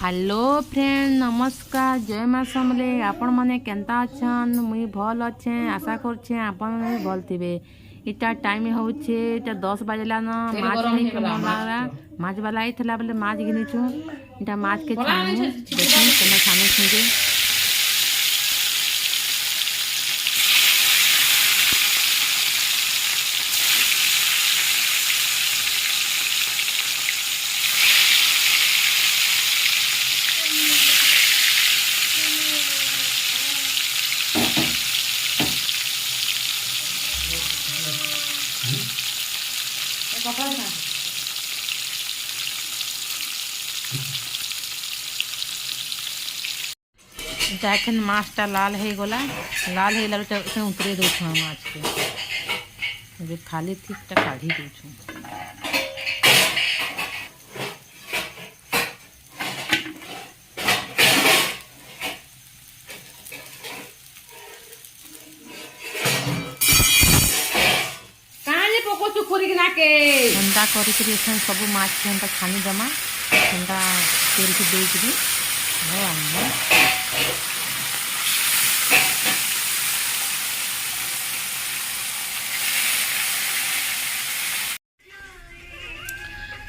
Hello friend नमस्कार जय माँ समले आपण मैंने केन्ता अच्छन मुई भल अच्छे आशा करछे आपण मैंने भी भल थिबे। इटा टाइम होछे इटा 10 बजला न माछ नहीं के मनला माछ वाला आइथला बोले माछ घिनिछु इटा माछ के छानु देखि केना छानु छुजे देखन माछटा लाल हो गला लाल हो गला से उतरे दौछु माछ के जो खाली थी काढ़ी दौछु ठंडा करी सब माछ के छानी दमा ठंडा तेल के देकरी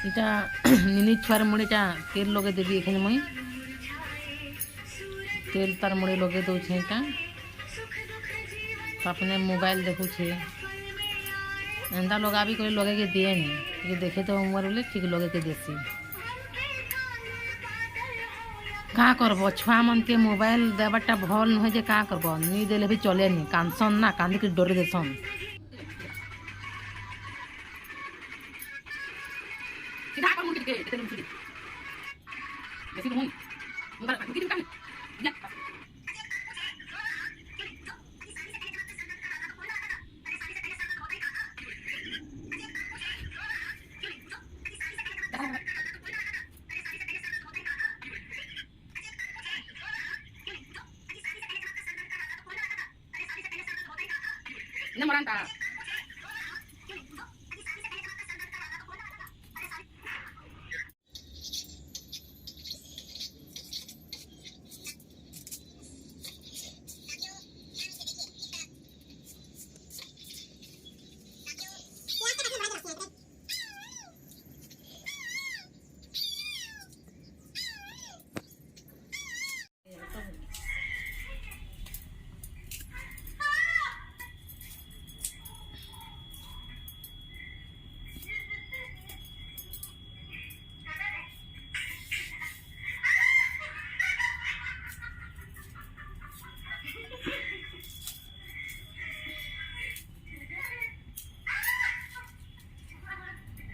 इटा निनी छुआर मुड़े तेल लगे देवी एखने मुई तेल तार मुड़े लगे दौछे अपने मोबाइल देखु एंता लगा भी कोई लगे के दिए नहीं देखे तो उमर बोले ठीक लगे के देसी का करब छुआ मन के मोबाइल देवाटा भल नुहे जे का करब नी देले भी चले नहीं कांसन ना कांदी के डर देसन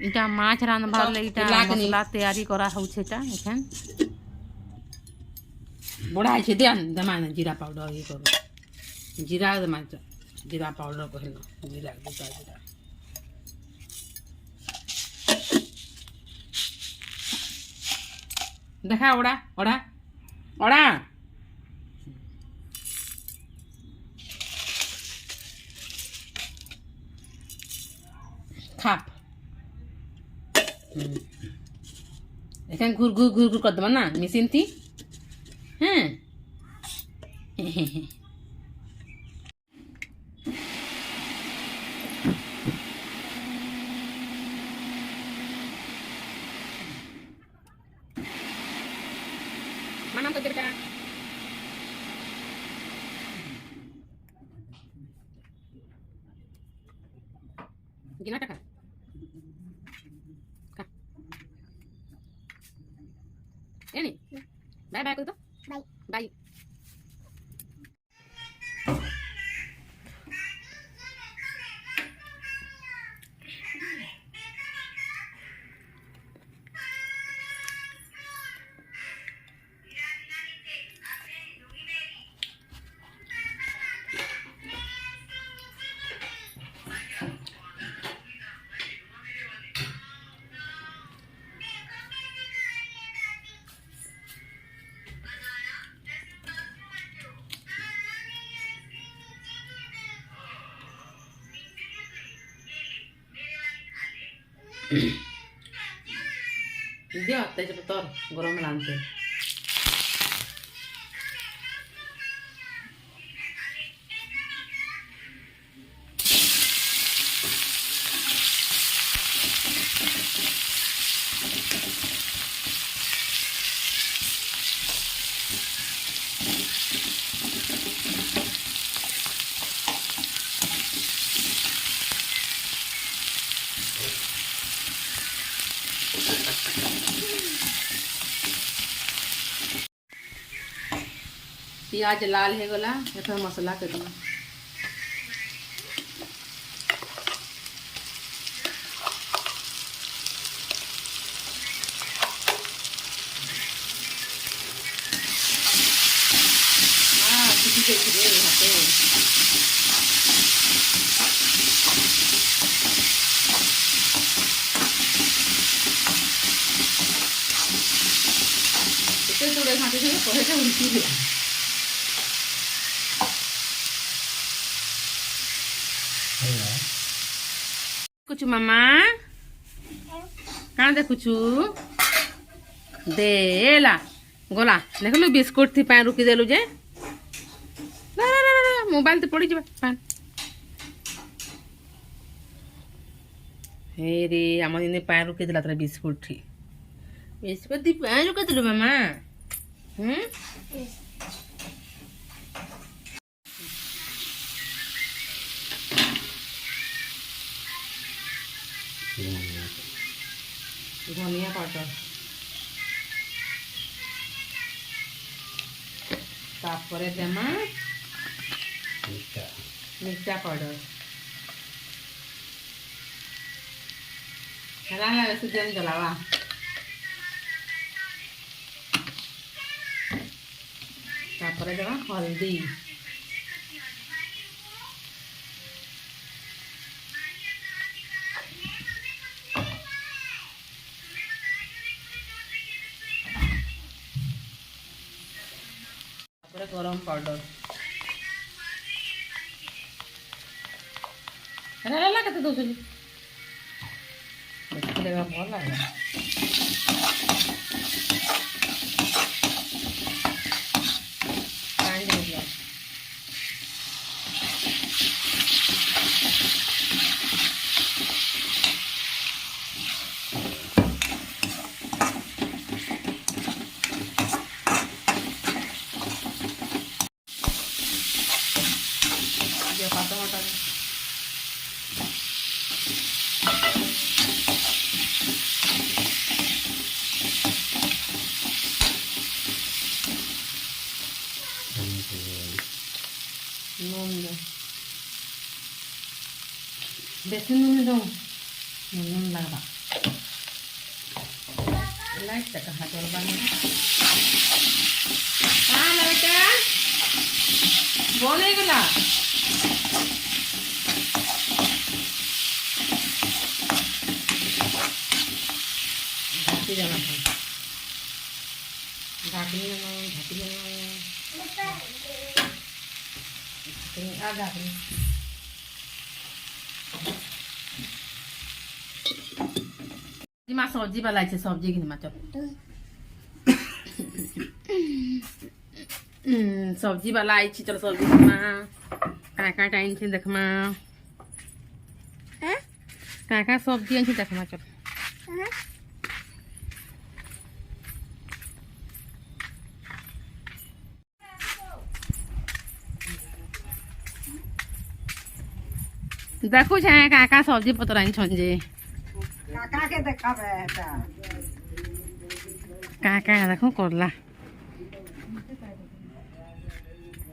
इटा माछ रांधबार ले इटा मसला तैयारी करा होछे ता एखन बड़ा छे देन दमान जीरा पाउडर ये करू जीरा दमान जीरा पाउडर कहलो जीरा दूटा जीरा देखा ओड़ा ओड़ा ओड़ा खाप एखन घूर घूर घूर घूर कर दमा ना मशीन थी हैं mana तो बेटा गिना टका Ini, bye bye itu, bye bye. दिया त्याच्यात तर गरम लागते पियाज लाल हो गला एथर मसला के दमा किसी के खिले हाथे इतने थोड़े खाते थे पहले से उल्टी है कुछ मामा कहाँ देखुछु देला गला देखलु बिस्कुट थी पान रुकी देलु जे मोबाइल तो पड़ी जा पान हे रे आम दिन पान रुकी देला तोरा बिस्कुट थी बिस्कुट दी पान रुकी देलु मामा धनिया पाउडर तापरे देमा मिर्चा पाउडर हला हला सुजन जलावा तापरे देमा हल्दी गरम पाउडर अरे केते दौली देखा भल लगे नून दो बेसन नून दो नून लगा लाइट तक हाथ और बने हाँ लड़का बोले गला ढाकी जाना था ढाकी आधा माँ सब्जी वाला है सब्जी की चल सब्जी वाला आई चल सब्जी का टाइम से देखमा का सब्जी आई देखमा चल देखो छे काका सब्जी पतराइन छंजे काका के देखाबे एटा काका देखो करला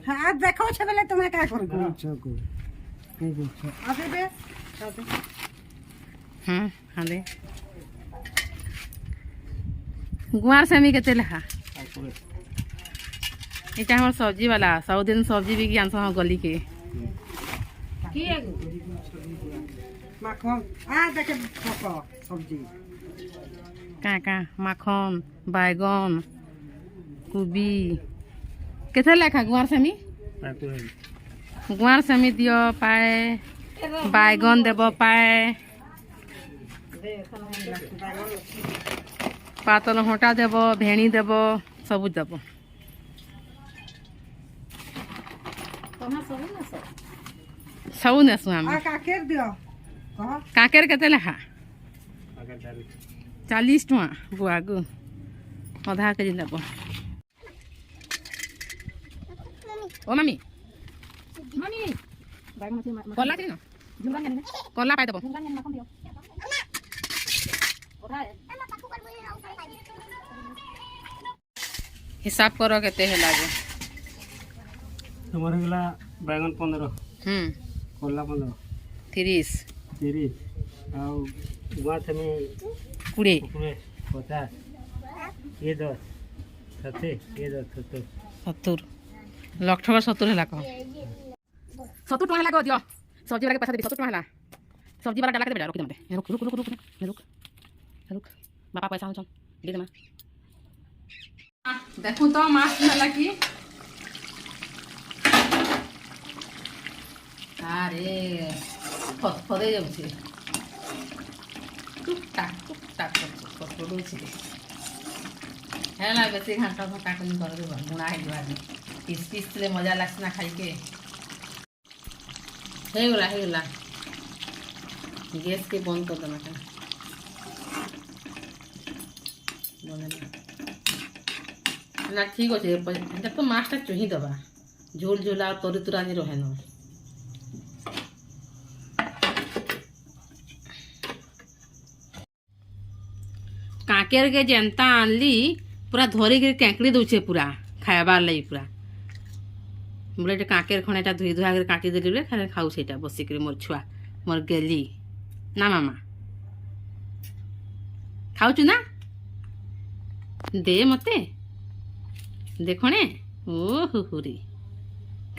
हां देखो छे बेले तुम्हें का कर छो को नहीं देखो अबे बे हाँ दे गुआर सेमी केते लेखा इटा हमर सब्जी वाला सब दिन सब्जी बिकी आनस गली के की माखन आ देखे पको सब्जी काका माखन बैगन कोबी केते लेखा गुआर सेमी गुआर सेमी दियो पाए बैगन देबो पाए पातल होटा देबो भेणी देबो सब देबो सब नेसु हम आ काकेर दियो कह काकेर केते लेखा 40 टका बुआगु आधा केजी देबो ओ मम्मी मम्मी कला के न कला पाई देबो हिसाब करो केते है लागे তোমার হইগলা বাইগন 15 কলা 15 30 30 ଆଉ ଗୁଆ তুমি 20 উপরে 50 ये 10 70 ये 10 70 70 ଲକ୍ଷ ଟଙ୍କା 70 ହେଲା କହ 70 ଟଙ୍କା ହେଲା କହ ଦିଅ ସବଜି ବାଲା ପଇସା ଦେବି 70 ଟଙ୍କା ହେଲା ସବଜି ବାଲା ଡାଲା କେତେ ବେଟା ରଖି ଦେ ମତେ ରୁକ ରୁକ ବାପା ପଇସା ଆଉଛନ୍ ଦେ ଦେ ମା ଦେଖୁ ତ ମାছ ହେଲା କି ଆରେ ଫଦଫଦେ ଯାଉଛି ଟୁକ୍ ଟାକ୍ ଫଦଫଦଉଛି ହେଲା ବେଶୀ ଘାଣ୍ଟ ଫଟା କରି କରିଦେବ ବୁଣା ହେଇଯିବା ପିସ୍ ପିସ୍ ଥିଲେ ମଜା ଲାଗ୍ସି ନା ଖାଇକେ ହେଇଗଲା ଗ୍ୟାସ୍କେ ବନ୍ଦ କରିଦେମା କେন ନା ଠିକ୍ ଅଛେ ଏଇଟା ତ ମାଛଟା ଚୁହିଁ ଦେବା ଝୋଲ ଝୋଲ ଆଉ ତରି ତୁରାନି ରହେନ କାକେରକେ ଯେନ୍ତା ଆଣିଲି ପୁରା ଧରିକିରି କେଙ୍କିଡ଼ି ଦଉଛେ ପୁରା ଖାଇବାର୍ ଲାଗି ପୁରା ବୋଲେ ଏଟା କାକେର ଖଣେଟା ଧୋଇ ଧୁଆକରି କାଟିଦେଲି ବୋଲେ ଖାଲି ଖାଉଛି ଏଇଟା ବସିକିରି ମୋର ଛୁଆ ମୋର ଗେଲି ନା ମାମା ଖାଉଛୁ ନା ଦେ ମତେ ଦେଖଣେ ଓ ହୁରି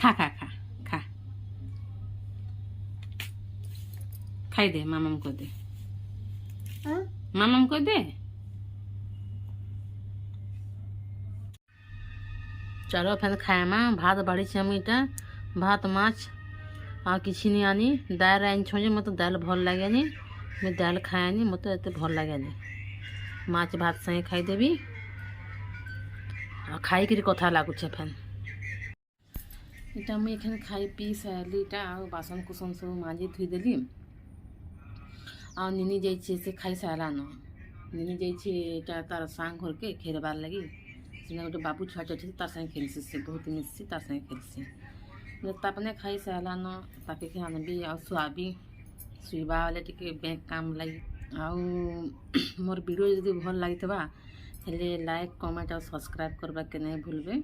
ଖା ଖା ଖା ଖା ଖାଇଦେ ମାମାଙ୍କୁ ଦେ ମାମାଙ୍କୁ ଦେ चलो फिर खाएमा भात बाढ़ी हम इटा भात माछ आ किसी नहीं आनी दाल आनी छोजे मत दाल भल लगे मैं दाल खाएनी मत एत भल लगे माछ भात संगे खाईदेवी खाई कथा लगुचे फेन इटा मुझे एखन खाई पी सारी इटा बासन कुसन सब माजी धुईदेली आ निनी जाइए से खाई सारा न निनी जाइए तार सांग घर के खेरबार लगी सिना गोटे बाबू छुआ अच्छे तार संगे खेलसी से बहुत मिसी तार संगे खेलसी तापने खाई सारा न ताके आनबी आ शुआबी शुवा बेले टे बैंक काम लगी आउ मोर वीडियो जदि भल लगी हेले लाइक कमेंट और सब्सक्राइब करवा के नहीं भूलबे।